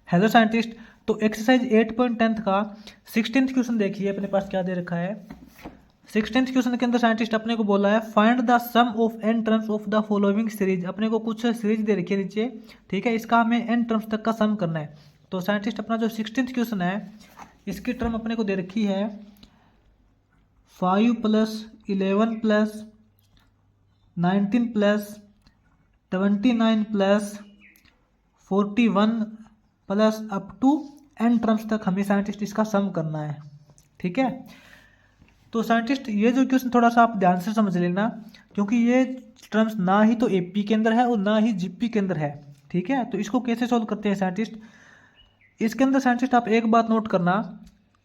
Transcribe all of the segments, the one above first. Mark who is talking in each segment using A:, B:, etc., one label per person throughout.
A: Hello scientist. तो exercise 8.10 का 16th question देखिए, अपने पास क्या दे रखा है। 16th क्वेश्चन के अंदर साइंटिस्ट अपने को बोला है find the sum of n terms of the following series. अपने को कुछ सीरीज दे रखी है नीचे, ठीक है। इसका हमें एन टर्म्स तक का सम करना है। तो साइंटिस्ट अपना जो 16th क्वेश्चन है, इसकी टर्म अपने को दे रखी है 5 + 11 + 19 + 29 + 41 plus up to n terms तक हमें साइंटिस्ट इसका सम करना है, ठीक है। तो साइंटिस्ट ये जो क्वेश्चन थोड़ा सा आप ध्यान से समझ लेना, क्योंकि ये टर्म्स ना ही तो एपी के अंदर है और ना ही जीपी के अंदर है, ठीक है। तो इसको कैसे सॉल्व करते हैं साइंटिस्ट, इसके अंदर साइंटिस्ट आप एक बात नोट करना,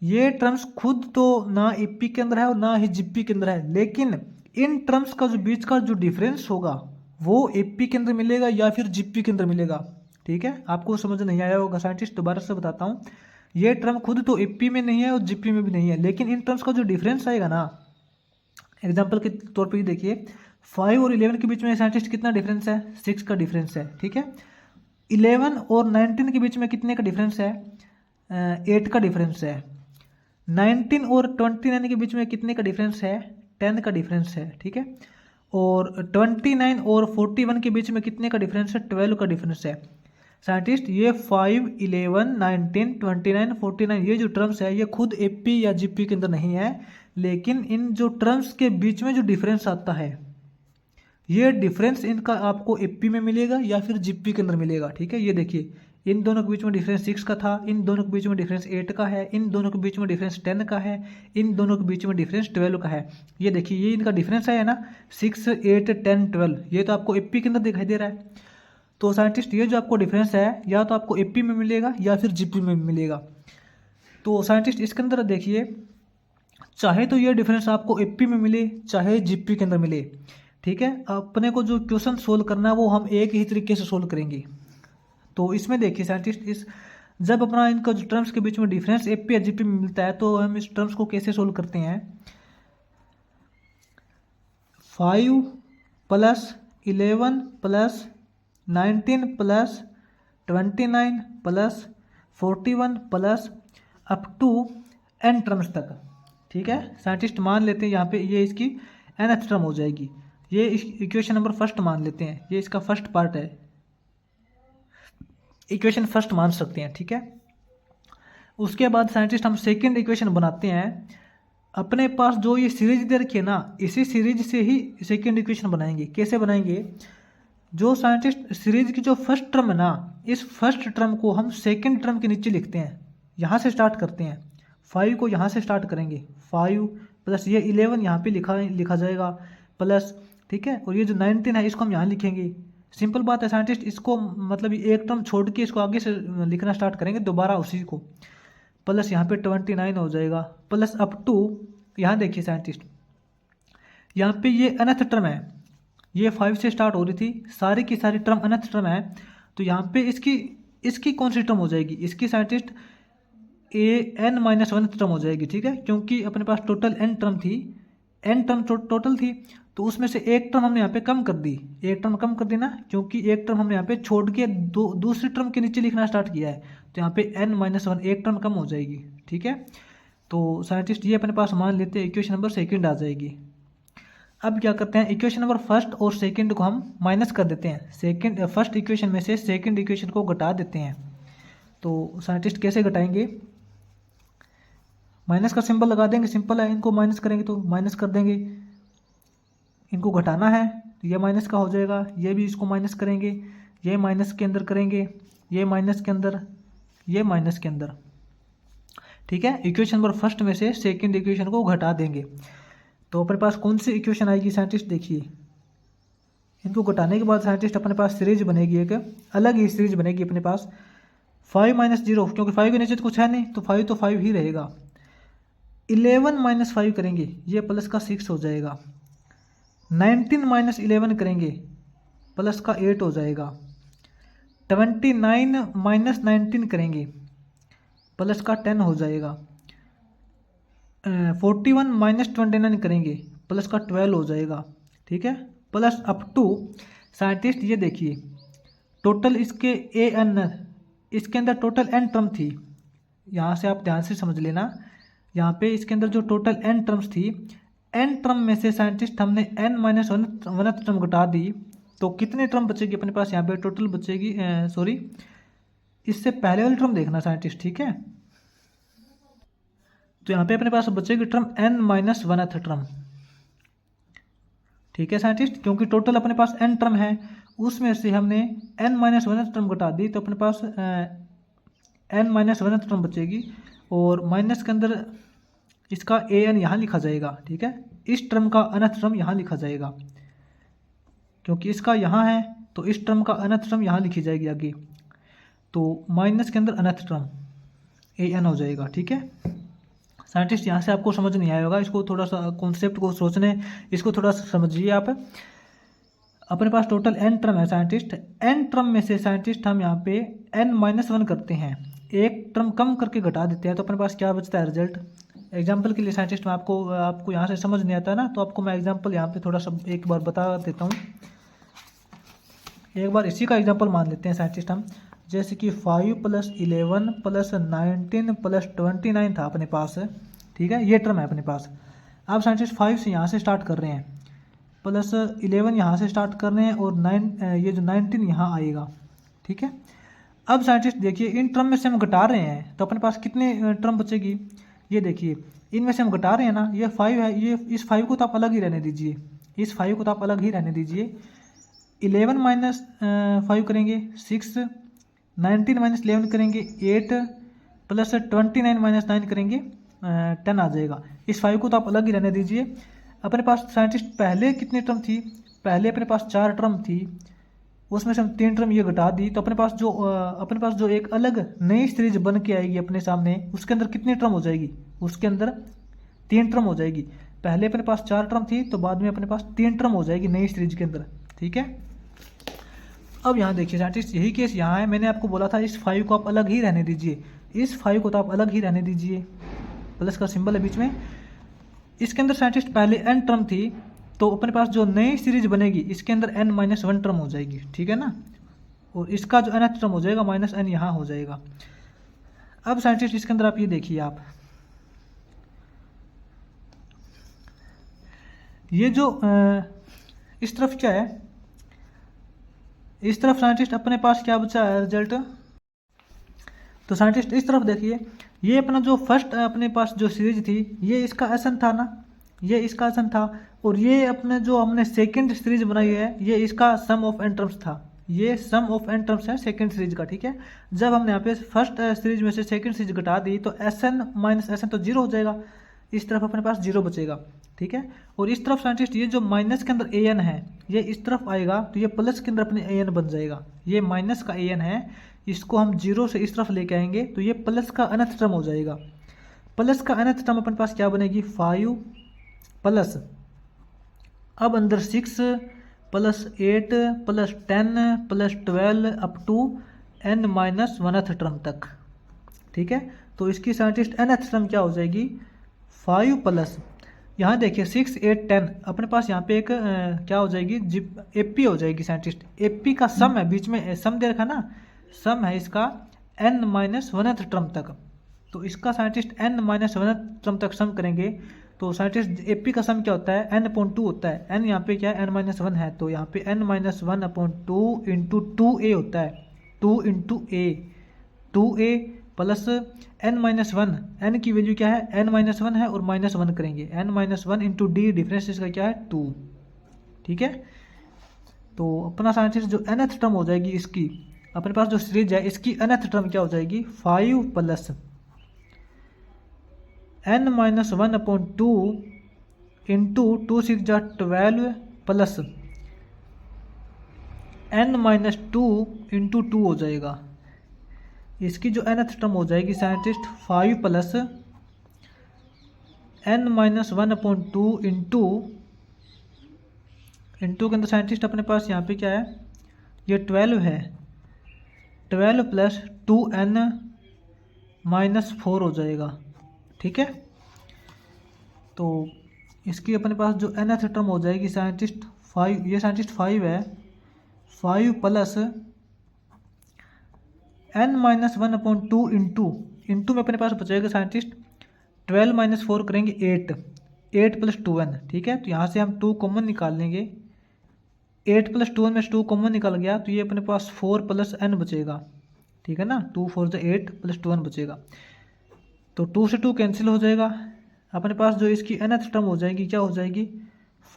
A: ये टर्म्स खुद तो ना एपी के अंदर है और ना ही जीपी के अंदर है, लेकिन इन टर्म्स का जो बीच का जो डिफरेंस होगा वो एपी के अंदर मिलेगा या फिर जीपी के अंदर मिलेगा, ठीक है। आपको समझ नहीं आया होगा साइंटिस्ट, दोबारा से बताता हूँ। ये टर्म खुद तो एपी में नहीं है और जीपी में भी नहीं है, लेकिन इन टर्म्स का जो डिफरेंस आएगा ना, एग्जांपल के तौर पे देखिए 5 और 11 के बीच में साइंटिस्ट कितना डिफरेंस है, 6 का डिफरेंस है, ठीक है। 11 और 19 के बीच में कितने का डिफरेंस है, 8 का डिफरेंस है। 19 और 29 के बीच में कितने का डिफरेंस है, 10 का डिफरेंस है, ठीक है। और 29 और 41 के बीच में कितने का डिफरेंस है, 12 का डिफरेंस है। साइंटिस्ट ये 5, 11, 19, 29, 49 ये जो टर्म्स है ये खुद एपी या जीपी के अंदर नहीं है, लेकिन इन जो टर्म्स के बीच में जो डिफरेंस आता है ये डिफरेंस इनका आपको एपी में मिलेगा या फिर जीपी के अंदर मिलेगा, ठीक है। ये देखिए इन दोनों के बीच में डिफरेंस 6 का था, इन दोनों के बीच में डिफरेंस 8 का है, इन दोनों के बीच में डिफरेंस 10 का है, इन दोनों के बीच में डिफरेंस 12 का है। ये देखिए ये इनका डिफरेंस है ना, 6, 8, 10, 12, ये तो आपको एपी के अंदर दिखाई दे रहा है। तो साइंटिस्ट ये जो आपको डिफरेंस है या तो आपको एपी में मिलेगा या फिर जीपी में मिलेगा। तो साइंटिस्ट इसके अंदर देखिए, चाहे तो ये डिफरेंस आपको एपी में मिले चाहे जीपी के अंदर मिले, ठीक है। अपने को जो क्वेश्चन सोल्व करना है वो हम एक ही तरीके से सोल्व करेंगे। तो इसमें देखिए साइंटिस्ट, इस जब अपना इनका जो टर्म्स के बीच में डिफरेंस एपी या जीपी में मिलता है तो हम इस टर्म्स को कैसे सोल्व करते हैं। 5 + 11 + 19 + 29 + 41 plus up to n terms तक, ठीक है। साइंटिस्ट मान लेते हैं यहाँ पे ये इसकी nth टर्म हो जाएगी, ये इक्वेशन नंबर फर्स्ट मान लेते हैं, ये इसका फर्स्ट पार्ट है, इक्वेशन फर्स्ट मान सकते हैं, ठीक है। उसके बाद साइंटिस्ट हम सेकेंड इक्वेशन बनाते हैं। अपने पास जो ये सीरीज दे रखी है ना, इसी सीरीज से ही सेकेंड इक्वेशन बनाएंगे। कैसे बनाएंगे, जो साइंटिस्ट सीरीज की जो फर्स्ट टर्म है ना, इस फर्स्ट टर्म को हम सेकेंड टर्म के नीचे लिखते हैं, यहाँ से स्टार्ट करते हैं। 5 को यहाँ से स्टार्ट करेंगे, 5 प्लस ये 11 यहाँ पे लिखा जाएगा प्लस, ठीक है। और ये जो 19 है इसको हम यहाँ लिखेंगे। सिंपल बात है साइंटिस्ट, इसको मतलब एक टर्म छोड़ के इसको आगे से लिखना स्टार्ट करेंगे दोबारा उसी को, प्लस यहाँ पे 29 हो जाएगा प्लस अप टू, यहाँ देखिए साइंटिस्ट यहाँ पे ये अनथ टर्म है, ये 5 से स्टार्ट हो रही थी, सारी की सारी टर्म अनथ टर्म है। तो यहाँ पे इसकी कौन सी टर्म हो जाएगी, इसकी साइंटिस्ट n-1 टर्म हो जाएगी, ठीक है। क्योंकि अपने पास टोटल n टर्म थी, n टर्म टोटल थी, तो उसमें से एक टर्म हमने यहाँ पे कम कर दी, एक टर्म कम कर दी ना, क्योंकि एक टर्म हमने यहाँ पे छोड़ के दूसरी टर्म के नीचे लिखना स्टार्ट किया है, तो यहाँ पे n-1 एक टर्म कम हो जाएगी, ठीक है। तो साइंटिस्ट ये अपने पास मान लेते हैं इक्वेशन नंबर सेकेंड आ जाएगी। अब क्या करते हैं, इक्वेशन नंबर फर्स्ट और सेकंड को हम माइनस कर देते हैं, फर्स्ट इक्वेशन में से सेकंड इक्वेशन को घटा देते हैं। तो साइंटिस्ट कैसे घटाएंगे, माइनस का सिंबल लगा देंगे, सिंपल है। इनको माइनस करेंगे तो माइनस कर देंगे, इनको घटाना है तो ये माइनस का हो जाएगा, ये भी इसको माइनस करेंगे, ये माइनस के अंदर करेंगे, ये माइनस के अंदर, ये माइनस के अंदर, ठीक है। इक्वेशन नंबर फर्स्ट में से सेकेंड इक्वेशन को घटा देंगे, तो अपने पास कौन सी इक्वेशन आएगी साइंटिस्ट देखिए। इनको घटाने के बाद साइंटिस्ट अपने पास सीरीज बनेगी, एक अलग ही सीरीज बनेगी अपने पास। 5 - 0, क्योंकि 5 के नीचे तो कुछ है नहीं, तो 5 तो 5 ही रहेगा। 11 - 5 करेंगे, ये प्लस का 6 हो जाएगा। 19 - 11 करेंगे, प्लस का 8 हो जाएगा। 29 - 19 करेंगे, प्लस का 10 हो जाएगा। 41 - 29 करेंगे, प्लस का 12 हो जाएगा, ठीक है। प्लस अप टू साइंटिस्ट ये देखिए टोटल इसके इसके अंदर टोटल n टर्म थी, यहाँ से आप ध्यान से समझ लेना, यहाँ पे इसके अंदर जो टोटल n टर्म्स थी, n टर्म में से साइंटिस्ट हमने n माइनस वनथ टर्म घटा दी, तो कितनी टर्म बचेगी अपने पास यहाँ पे टोटल बचेगी, सॉरी इससे पहले वाली टर्म देखना साइंटिस्ट, ठीक है। तो यहाँ पे अपने पास बचेगी term n minus oneth term, ठीक है साइंटिस्ट, क्योंकि टोटल अपने पास n टर्म है, उसमें से हमने n माइनस वनथ टर्म घटा दी, तो अपने पास n माइनस वनथ टर्म बचेगी, और माइनस के अंदर इसका an यहाँ लिखा जाएगा, ठीक है। इस टर्म का अनथ टर्म यहाँ लिखा जाएगा, क्योंकि इसका यहाँ है तो इस टर्म का अनथ टर्म यहाँ लिखी जाएगी आगे, तो माइनस के अंदर अनथ टर्म an हो जाएगा, ठीक है साइंटिस्ट। यहाँ से आपको समझ नहीं आया होगा, इसको थोड़ा सा कॉन्सेप्ट को सोचने, इसको थोड़ा सा समझिए आप। अपने पास टोटल n टर्म है साइंटिस्ट, n टर्म में से साइंटिस्ट हम यहाँ पे n माइनस वन करते हैं, एक टर्म कम करके घटा देते हैं, तो अपने पास क्या बचता है रिजल्ट। एग्जाम्पल के लिए साइंटिस्ट मैं आपको यहाँ से समझ नहीं आता ना, तो आपको मैं एग्जाम्पल यहाँ पे थोड़ा सा एक बार बता देता हूँ। एक बार इसी का एग्जाम्पल मान लेते हैं साइंटिस्ट हम, जैसे कि 5 + 11 + 19 + 29 था अपने पास, ठीक है, ये टर्म है अपने पास। अब साइंटिस्ट 5 से यहाँ से स्टार्ट कर रहे हैं, प्लस 11 यहाँ से स्टार्ट कर रहे हैं, और 9 ये जो 19 यहाँ आएगा, ठीक है। अब साइंटिस्ट देखिए इन टर्म में से हम घटा रहे हैं, तो अपने पास कितने टर्म बचेगी, ये देखिए इनमें से हम घटा रहे हैं ना, ये 5 है, ये इस 5 को तो आप अलग ही रहने दीजिए, इस 5 को तो आप अलग ही रहने दीजिए। 11 माइनस 5 करेंगे 6, 19 माइनस 11 करेंगे 8, प्लस 29 माइनस 9 करेंगे 10 आ जाएगा। इस 5 को तो आप अलग ही रहने दीजिए। अपने पास साइंटिस्ट पहले कितनी टर्म थी, पहले अपने पास 4 टर्म थी, उसमें से हम 3 टर्म ये घटा दी, तो अपने पास जो एक अलग नई सीरीज बन के आएगी अपने सामने, उसके अंदर कितनी टर्म हो जाएगी, उसके अंदर 3 टर्म हो जाएगी। पहले अपने पास 4 टर्म थी, तो बाद में अपने पास 3 टर्म हो जाएगी नई सीरीज के अंदर, ठीक है। अब यहाँ देखिए साइंटिस्ट यही केस यहाँ है, मैंने आपको बोला था इस 5 को आप अलग ही रहने दीजिए, इस 5 को तो आप अलग ही रहने दीजिए, प्लस का सिंबल है बीच में। इसके अंदर साइंटिस्ट पहले n टर्म थी, तो अपने पास जो नई सीरीज बनेगी इसके अंदर n माइनस 1 टर्म हो जाएगी, ठीक है ना, और इसका जो nth टर्म हो जाएगा माइनस n यहाँ हो जाएगा। अब साइंटिस्ट इसके अंदर आप ये देखिए, आप ये जो इस तरफ क्या है, इस तरफ साइंटिस्ट अपने पास क्या बचा है रिजल्ट, तो साइंटिस्ट इस तरफ देखिए, ये अपना जो फर्स्ट अपने पास जो सीरीज थी, ये इसका एसन था ना, ये इसका एसन था, और ये अपने जो हमने सेकंड सीरीज बनाई है, ये इसका सम ऑफ एन टर्म्स था, ये सम ऑफ एन टर्म्स है सेकंड सीरीज का, ठीक है। जब हमने यहाँ पे फर्स्ट सीरीज में से सेकंड सीरीज घटा दी, तो एसन माइनस एसन तो जीरो हो जाएगा, इस तरफ अपने पास जीरो बचेगा, ठीक है। और इस तरफ साइंटिस्ट ये जो माइनस के अंदर ए एन है, ये इस तरफ आएगा, तो ये प्लस के अंदर अपने ए एन बन जाएगा, ये माइनस का ए एन है, इसको हम जीरो से इस तरफ लेके आएंगे, तो ये प्लस का अनथ टर्म हो जाएगा। प्लस का अनथ टर्म अपने पास क्या बनेगी, 5 प्लस, अब अंदर 6 plus 8 plus 10 plus 12 up to n minus oneth term तक, ठीक है। तो इसकी साइंटिस्ट nth टर्म क्या हो जाएगी, 5 प्लस, यहाँ देखिए 6 8 10, अपने पास यहाँ पे एक क्या हो जाएगी, एपी हो जाएगी साइंटिस्ट, एपी का सम है, बीच में सम दे रखा ना, सम है इसका n माइनस वनथ टर्म तक, तो इसका scientist n minus oneth term तक सम करेंगे, तो साइंटिस्ट एपी का सम क्या होता है, n/2 होता है, n यहाँ पे क्या है, n माइनस 1 है, तो यहाँ पे n माइनस 1/2 इंटू 2a होता है, 2 into a, 2a plus n minus 1, n की वैल्यू क्या है, n माइनस 1 है और माइनस 1 करेंगे, n minus 1 into D, difference इसका क्या है 2, ठीक है। तो अपना साइंटिस्ट जो nth टर्म हो जाएगी इसकी, अपने पास जो सीरीज है इसकी nth टर्म क्या हो जाएगी, 5 प्लस n माइनस 1/2 इंटू 2 6 जा 12 प्लस n माइनस 2 इंटू 2 हो जाएगा। इसकी जो nth टर्म हो जाएगी scientist 5 plus n minus 1/2 into के अंदर साइंटिस्ट अपने पास यहाँ पे क्या है, ये 12 है, 12 प्लस 2n माइनस 4 हो जाएगा, ठीक है। तो इसकी अपने पास जो nth टर्म हो जाएगी साइंटिस्ट 5, ये साइंटिस्ट 5 है, 5 प्लस n माइनस 1/2 इंटू में अपने पास बचेगा साइंटिस्ट 12 माइनस 4 करेंगे 8 प्लस 2n, ठीक है। तो यहाँ से हम 2 कॉमन निकाल लेंगे, 8 प्लस 2n में से 2 कॉमन निकल गया तो ये अपने पास 4 प्लस n बचेगा, ठीक है ना। 2 4 से 8 प्लस 2n बचेगा, तो 2 से 2 कैंसिल हो जाएगा। अपने पास जो इसकी nth टर्म हो जाएगी क्या हो जाएगी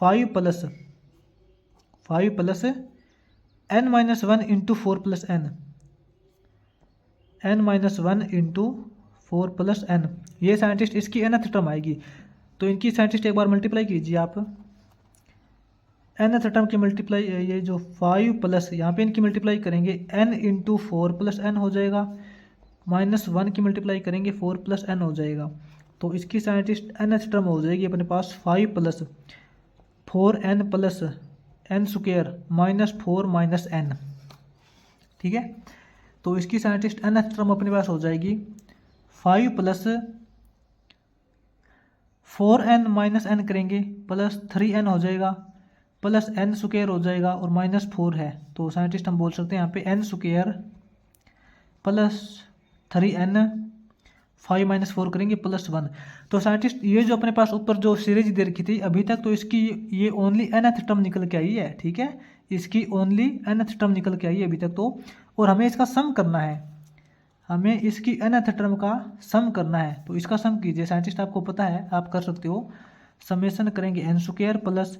A: 5 plus n minus 1 into 4 plus n minus 1 into 4 plus n, ये साइंटिस्ट इसकी nth टर्म आएगी। तो इनकी साइंटिस्ट एक बार मल्टीप्लाई कीजिए आप, nth टर्म की मल्टीप्लाई, ये जो 5 प्लस यहाँ पे इनकी मल्टीप्लाई करेंगे n इंटू 4 प्लस n हो जाएगा, माइनस 1 की मल्टीप्लाई करेंगे 4 प्लस n हो जाएगा। तो इसकी साइंटिस्ट nth टर्म हो जाएगी अपने पास 5 plus 4n plus n square minus 4 minus n, ठीक है। तो इसकी साइंटिस्ट nth टर्म अपने पास हो जाएगी 5 प्लस 4n माइनस n करेंगे प्लस 3n हो जाएगा, प्लस n स्क्वायर हो जाएगा और माइनस 4 है। तो साइंटिस्ट हम बोल सकते हैं यहाँ पे n square plus 3n, 5 minus 4 करेंगे प्लस 1। तो साइंटिस्ट ये जो अपने पास ऊपर जो सीरीज दे रखी थी अभी तक, तो इसकी ये ओनली nth टर्म निकल के आई है, ठीक है। इसकी ओनली nth टर्म निकल के आई है अभी तक तो, और हमें इसका सम करना है, हमें इसकी nth टर्म का सम करना है। तो इसका सम कीजिए साइंटिस्ट, आपको पता है आप कर सकते हो। समेशन करेंगे n स्क्वायर प्लस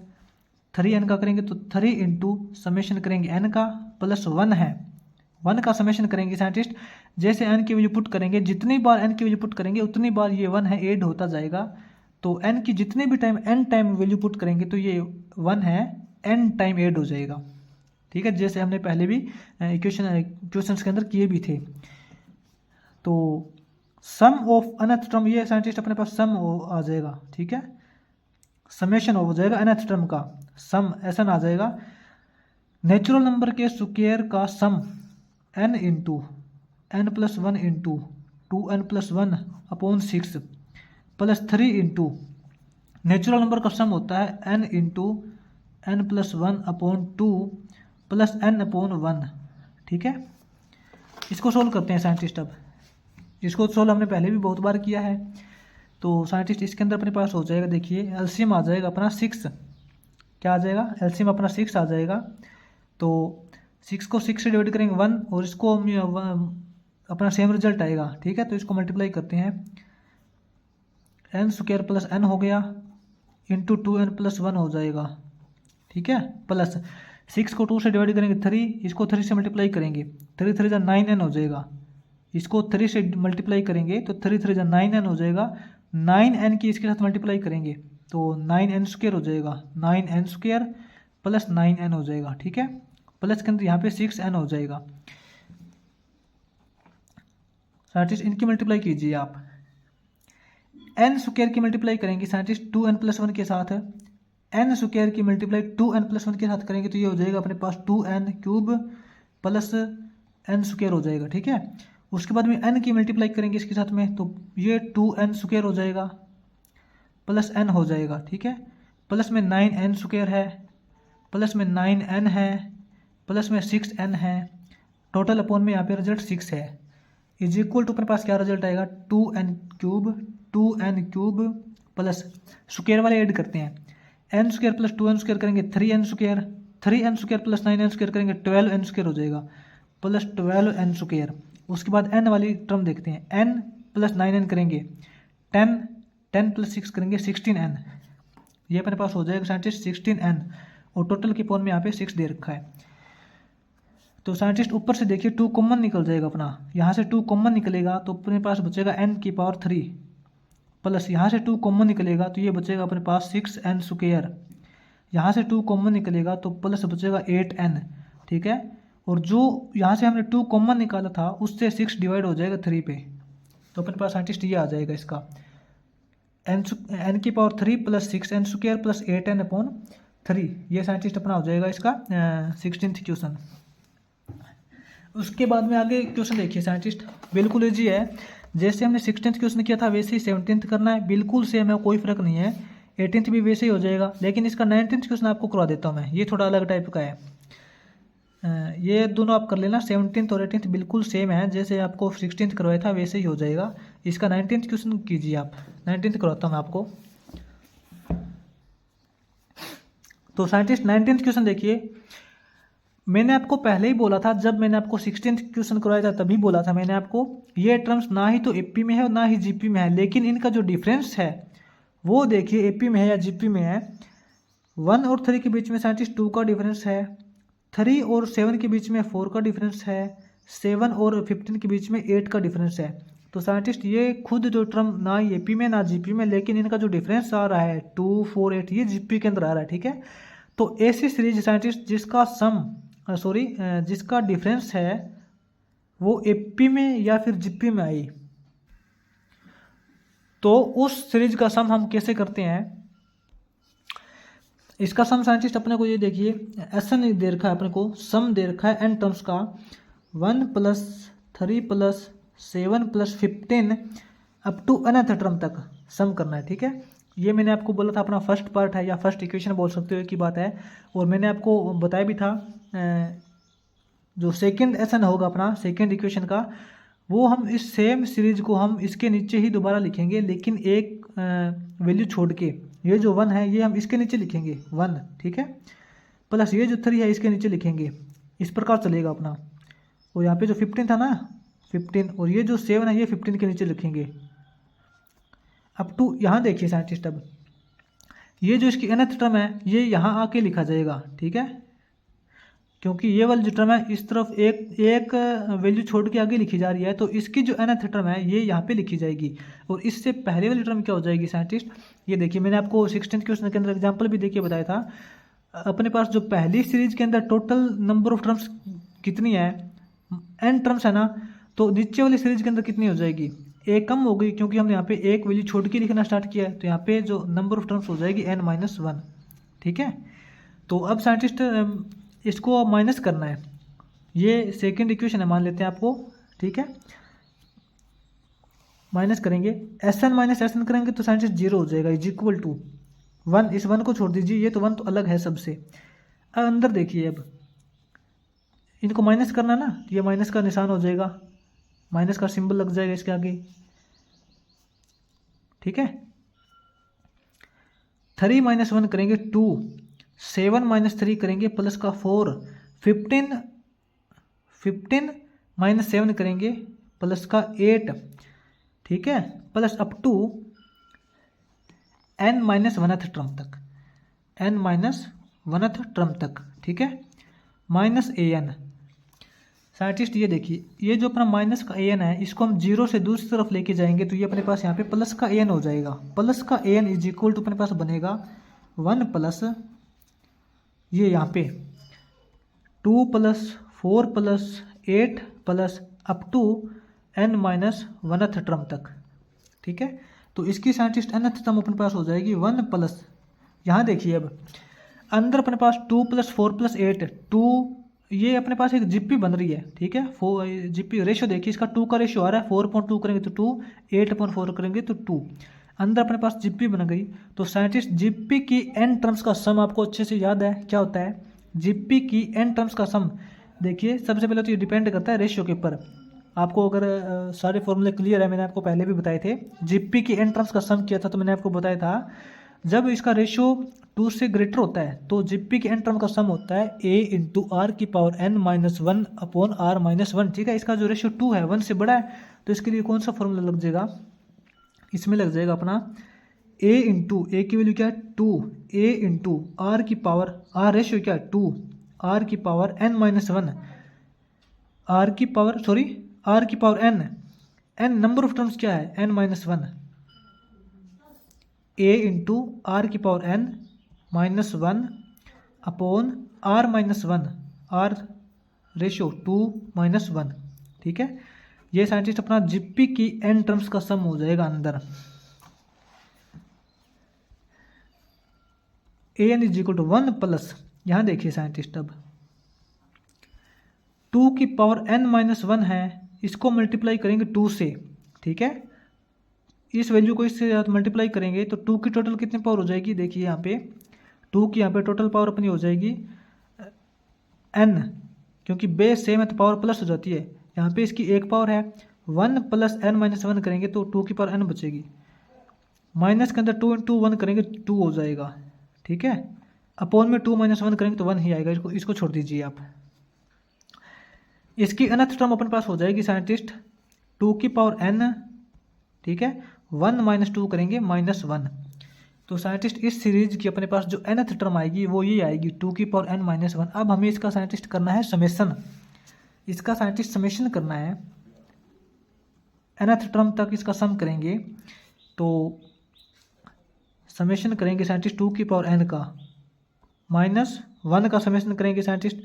A: 3n का करेंगे तो 3 इंटू समेशन करेंगे n का प्लस 1 है, 1 का समेशन करेंगे साइंटिस्ट। जैसे n की वैल्यू पुट करेंगे, जितनी बार n की वैल्यू पुट करेंगे उतनी बार ये 1 है ऐड होता जाएगा। तो n की जितने भी time n time value put करेंगे तो ये 1 है n टाइम ऐड हो जाएगा, ठीक है। जैसे हमने पहले भी क्वेश्चंस के अंदर किए भी थे। तो सम ऑफ nth टर्म, ये साइंटिस्ट अपने पास सम आ जाएगा, ठीक है। समेशन हो जाएगा nth टर्म का सम, ऐसा ना आ जाएगा। नेचुरल नंबर के स्क्वायर का सम n into n plus 1 into 2n plus 1 upon 6 plus 3 into natural number का सम होता है n into n plus 1 upon 2 plus n upon 1, ठीक है। इसको सोल्व करते हैं साइंटिस्ट। अब इसको सोल्व हमने पहले भी बहुत बार किया है। तो साइंटिस्ट इसके अंदर अपने पास हो जाएगा, देखिए एलसीएम आ जाएगा अपना 6, क्या आ जाएगा एलसीएम अपना 6 आ जाएगा। तो 6 को 6 से डिवाइड करेंगे 1 और इसको अपना सेम रिजल्ट आएगा, ठीक है। तो इसको मल्टीप्लाई करते हैं, n स्क्वायर प्लस n हो गया इंटू 2n प्लस 1 हो जाएगा, ठीक है। प्लस 6 को 2 से डिवाइड करेंगे 3, इसको 3 से मल्टीप्लाई करेंगे 3 3 जा 9n हो जाएगा। इसको 3 से मल्टीप्लाई करेंगे तो 3 3 जा 9n हो जाएगा। 9n की इसके साथ मल्टीप्लाई करेंगे तो 9n स्क्वायर हो जाएगा, 9n स्क्वायर प्लस 9n हो जाएगा, ठीक है। प्लस के अंदर यहाँ पे 6n हो जाएगा। साइंटिस्ट इनकी मल्टीप्लाई कीजिए आप, n स्क्वायर की मल्टीप्लाई करेंगे साइंटिस्ट 2n प्लस 1 के साथ, n स्क्वायर की मल्टीप्लाई 2n प्लस 1 के साथ करेंगे तो ये हो जाएगा अपने पास 2n cube plus n square हो जाएगा, ठीक है। उसके बाद में n की मल्टीप्लाई करेंगे इसके साथ में तो ये 2n स्क्वायर हो जाएगा प्लस n हो जाएगा, ठीक है। प्लस में 9n स्क्वायर है, प्लस में 9n है, प्लस में 6n है, टोटल अपॉन में यहाँ पे रिजल्ट 6 है, इज इक्वल टू अपने पास क्या रिजल्ट आएगा 2n क्यूब प्लस स्क्वायर वाले ऐड करते हैं, n square plus 2n square करेंगे 3n square plus 9n square करेंगे 12n स्क्वायर हो जाएगा प्लस 12n स्क्वायर। उसके बाद n वाली टर्म देखते हैं, n प्लस 9n करेंगे 10 प्लस 6 करेंगे 16n, ये अपने पास हो जाएगा साइंटिस्ट 16n और टोटल के पॉन में यहाँ पे 6 दे रखा है। तो साइंटिस्ट ऊपर से देखिए 2 कॉमन निकल जाएगा अपना, यहाँ से 2 कॉमन निकलेगा तो अपने पास बचेगा n की पावर 3 प्लस यहाँ से 2 कॉमन निकलेगा तो ये बचेगा अपने पास 6n स्क्वायर, यहाँ से 2 कॉमन निकलेगा तो प्लस बचेगा 8n, ठीक है। और जो यहाँ से हमने 2 कॉमन निकाला था उससे 6 डिवाइड हो जाएगा 3 पे, तो अपने पास साइंटिस्ट ये आ जाएगा इसका n की power 3 plus 6n square plus 8n upon 3, ये साइंटिस्ट अपना हो जाएगा इसका 16th क्वेश्चन। उसके बाद में आगे क्वेश्चन देखिए साइंटिस्ट, बिल्कुल इजी है, जैसे हमने 16th क्वेश्चन किया था वैसे ही 17th करना है, बिल्कुल सेम है, कोई फर्क नहीं है। 18th भी वैसे ही हो जाएगा, लेकिन इसका 19th क्वेश्चन आपको करवा देता हूँ मैं, ये थोड़ा अलग टाइप का है। ये दोनों आप कर लेना। 17th और 18th बिल्कुल सेम है, जैसे आपको 16th करवाया था वैसे ही हो जाएगा। इसका 19th क्वेश्चन कीजिए आप। 19th करवाता हूँ मैं आपको। तो साइंटिस्ट 19th क्वेश्चन देखिए, मैंने आपको पहले ही बोला था, जब मैंने आपको 16th क्वेश्चन करवाया था तभी बोला था मैंने आपको, ये टर्म्स ना ही तो एपी में है और ना ही जीपी में है, लेकिन इनका जो डिफरेंस है वो देखिए एपी में है या जीपी में है। 1 और 3 के बीच में साइंटिस्ट 2 का डिफरेंस है, 3 और 7 के बीच में 4 का डिफरेंस है, 7 और 15 के बीच में 8 का डिफरेंस है। तो साइंटिस्ट ये खुद जो टर्म ना एपी में ना जीपी में, लेकिन इनका जो डिफरेंस आ रहा है 2, 4, 8 ये जीपी के अंदर आ रहा है, ठीक है। तो ऐसी सीरीज साइंटिस्ट जिसका जिसका डिफरेंस है वो एपी में या फिर जीपी में आई, तो उस सीरीज का सम हम कैसे करते हैं। इसका सम साइंटिस्ट अपने को ये देखिए, ऐसा नहीं दे रखा है अपने को, सम दे रखा है एन टर्म्स का 1 + 3 + 7 + 15 अप टू अनथ टर्म तक सम करना है, ठीक है। ये मैंने आपको बोला था अपना फर्स्ट पार्ट है या फर्स्ट इक्वेशन बोल सकते हो की बात है। और मैंने आपको बताया भी था जो सेकंड एसन होगा अपना सेकंड इक्वेशन का, वो हम इस सेम सीरीज को हम इसके नीचे ही दोबारा लिखेंगे, लेकिन एक वैल्यू छोड़ के। ये जो 1 है ये हम इसके नीचे लिखेंगे 1, ठीक है, प्लस ये जो 3 है इसके नीचे लिखेंगे, इस प्रकार चलेगा अपना। और यहाँ पे जो 15 था ना 15, और ये जो 7 है ये 15 के नीचे लिखेंगे अप टू। यहाँ देखिए साइंटिस्ट, अब ये जो इसकी nth टर्म है ये यहाँ आके लिखा जाएगा, ठीक है, क्योंकि ये वाली जो टर्म है इस तरफ एक वैल्यू छोड़ के आगे लिखी जा रही है, तो इसकी जो nth टर्म है ये यहाँ पे लिखी जाएगी। और इससे पहले वाली टर्म क्या हो जाएगी साइंटिस्ट, ये देखिए मैंने आपको 16th क्वेश्चन के अंदर एग्जांपल भी देखिए बताया था। अपने पास जो पहली सीरीज के अंदर टोटल नंबर ऑफ टर्म्स कितनी है, n टर्म्स है ना, तो नीचे वाली सीरीज के अंदर कितनी हो जाएगी, एक कम हो गई, क्योंकि हमने यहाँ पे एक वैल्यू छोड़ के लिखना स्टार्ट किया है, तो यहाँ पे जो नंबर ऑफ टर्म्स हो जाएगी n-1, ठीक है। तो अब साइंटिस्ट इसको माइनस करना है, ये सेकंड इक्वेशन है मान लेते हैं आपको, ठीक है। माइनस करेंगे Sn माइनस Sn करेंगे तो साइंटिस्ट 0 हो जाएगा, इज इक्वल टू 1। इस 1 को छोड़ दीजिए, ये तो 1 तो अलग है सबसे। अब अंदर देखिए, अब इनको माइनस करना ना, ये माइनस का निशान हो जाएगा, माइनस का सिंबल लग जाएगा इसके आगे, ठीक है। 3 - 1 करेंगे 2, 7 - 3 करेंगे प्लस का 4, 15 - 7 करेंगे प्लस का 8, ठीक है, plus up to n-1th term तक, n-1th टर्म तक, ठीक है, माइनस an। साइंटिस्ट ये देखिए, ये जो अपना माइनस का an है इसको हम 0 से दूसरी तरफ लेके जाएंगे, तो ये अपने पास यहाँ पे प्लस का an हो जाएगा। प्लस का an इज इक्वल टू अपने पास बनेगा 1 प्लस ये यहाँ पे 2 + 4 + 8 plus up to n-1th term तक, ठीक है। तो इसकी साइंटिस्ट nth टर्म अपने पास हो जाएगी 1 प्लस, यहाँ देखिए अब अंदर अपने पास 2 + 4 + 8, 2 ये अपने पास एक जीपी बन रही है, ठीक है। जीपी रेशियो देखिए, इसका 2 का रेशियो आ रहा है, 4.2 करेंगे तो 2, 8/4 करेंगे तो 2, अंदर अपने पास जीपी बन गई। तो साइंटिस्ट जीपी की n टर्म्स का सम आपको अच्छे से याद है क्या होता है, जीपी की n टर्म्स का सम देखिए, सबसे पहले तो ये डिपेंड करता है रेशियो के ऊपर। आपको अगर सारे फॉर्मूले क्लियर है, मैंने आपको पहले भी बताए थे, जीपी की n टर्म्स का सम किया था तो मैंने आपको बताया था जब इसका रेशियो 2 से ग्रेटर होता है तो जीपी के n टर्म का सम होता है a × r⁻1/r-1, ठीक है। इसका जो रेशियो 2 है 1 से बड़ा है, तो इसके लिए कौन सा फॉर्मूला लग जाएगा, इसमें लग जाएगा अपना a की वैल्यू क्या है 2, a × r रेशियो क्या है 2, r⁻n-1, r⁻n number of terms क्या है n-1, a × r⁻n-1 upon r-1, r ratio 2-1, ठीक है। ये साइंटिस्ट अपना जीपी की n टर्म्स का सम हो जाएगा अंदर। an is equal to 1 plus, यहाँ देखिए साइंटिस्ट, अब 2 की पावर n-1 है, इसको मल्टीप्लाई करेंगे 2 से, ठीक है। इस वैल्यू को इससे मल्टीप्लाई करेंगे तो 2 की टोटल कितनी पावर हो जाएगी, देखिए यहाँ पे 2 की यहाँ पे टोटल पावर अपनी हो जाएगी n, क्योंकि बेस सेम है तो पावर प्लस हो जाती है। यहाँ पे इसकी एक पावर है, 1 + n-1 करेंगे तो 2 की पावर n बचेगी। माइनस के अंदर 2 × 1 करेंगे 2 हो जाएगा, ठीक है। अपॉन में 2 - 1 करेंगे तो 1 ही आएगा, इसको छोड़ दीजिए आप। इसकी nth टर्म अपने पास हो जाएगी साइंटिस्ट 2 की पावर n, ठीक है। 1 - 2 करेंगे -1। तो साइंटिस्ट इस सीरीज की अपने पास जो nth टर्म आएगी वो ये आएगी 2 की पावर n - 1। अब हमें इसका साइंटिस्ट करना है समेशन, इसका साइंटिस्ट समेशन करना है। nth टर्म तक इसका सम करेंगे तो समेशन करेंगे साइंटिस्ट 2 की पावर n का -1 का समेशन करेंगे साइंटिस्ट,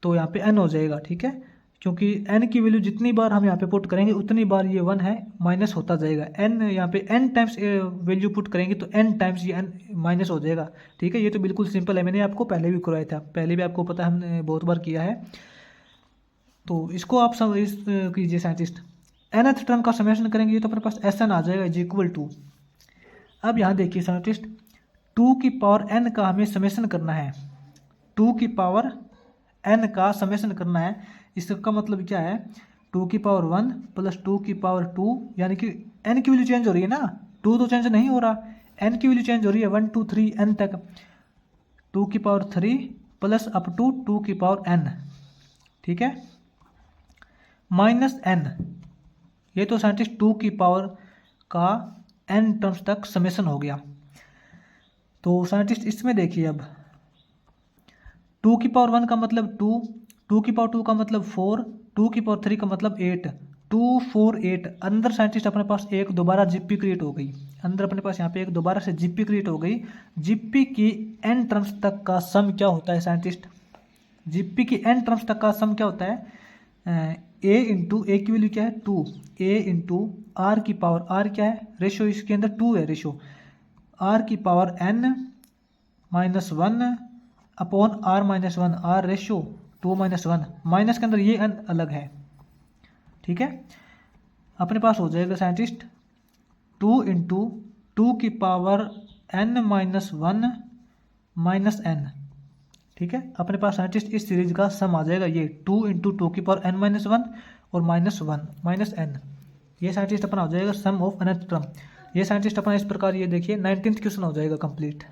A: तो यहाँ पे n हो जाएगा, ठीक है। क्योंकि n की वैल्यू जितनी बार हम यहाँ पे पुट करेंगे उतनी बार ये 1 है माइनस होता जाएगा। n यहाँ पे n टाइम्स वैल्यू पुट करेंगे तो n टाइम्स ये n माइनस हो जाएगा, ठीक है। ये तो बिल्कुल सिंपल है, मैंने आपको पहले भी करवाया था, पहले भी आपको पता है, हमने बहुत बार किया है। तो इसको आप सब कीजिए साइंटिस्ट, nth टर्म का समेशन करेंगे ये तो अपने पास Sn आ जाएगा =। अब यहाँ देखिए साइंटिस्ट 2 की पावर n का हमें समेशन करना है, 2 की पावर n का समेशन करना है। इसका मतलब क्या है, 2 की पावर 1 + 2 की पावर 2, यानी कि n की वैल्यू चेंज हो रही है ना, 2 तो चेंज नहीं हो रहा, n की वैल्यू चेंज हो रही है 1 2 3 n तक, 2 की पावर 3 प्लस अप टू 2 की पावर n, ठीक है, -n। ये तो साइंटिस्ट 2 की पावर का n टर्म्स तक समेशन हो गया। तो साइंटिस्ट इसमें देखिए अब 2 की पावर 1 का मतलब 2, 2 की पावर 2 का मतलब 4, 2 की पावर 3 का मतलब 8, 2 4 8। अंदर साइंटिस्ट अपने पास एक दोबारा जीपी क्रिएट हो गई, अंदर अपने पास यहाँ पे एक दोबारा से जीपी क्रिएट हो गई। जीपी की n टर्म्स तक का सम क्या होता है साइंटिस्ट, जीपी की n टर्म्स तक का सम क्या होता है, a इंटू ए की वैल्यू क्या है 2, a इंटू आर की पावर, आर क्या है रेशो, इसके अंदर 2 है रेशो, आर की power n -1 upon r -1, r ratio 2 - 1, minus के अंदर ये n अलग है, ठीक है। अपने पास हो जाएगा साइंटिस्ट 2 × 2 की पावर n -1 n, ठीक है। अपने पास साइंटिस्ट इस सीरीज का सम आ जाएगा ये 2 × 2 की पावर n - 1 और -1 n। ये साइंटिस्ट अपना हो जाएगा सम ऑफ nth टर्म। ये साइंटिस्ट अपना इस प्रकार ये देखिए 19th क्वेश्चन हो जाएगा कंप्लीट।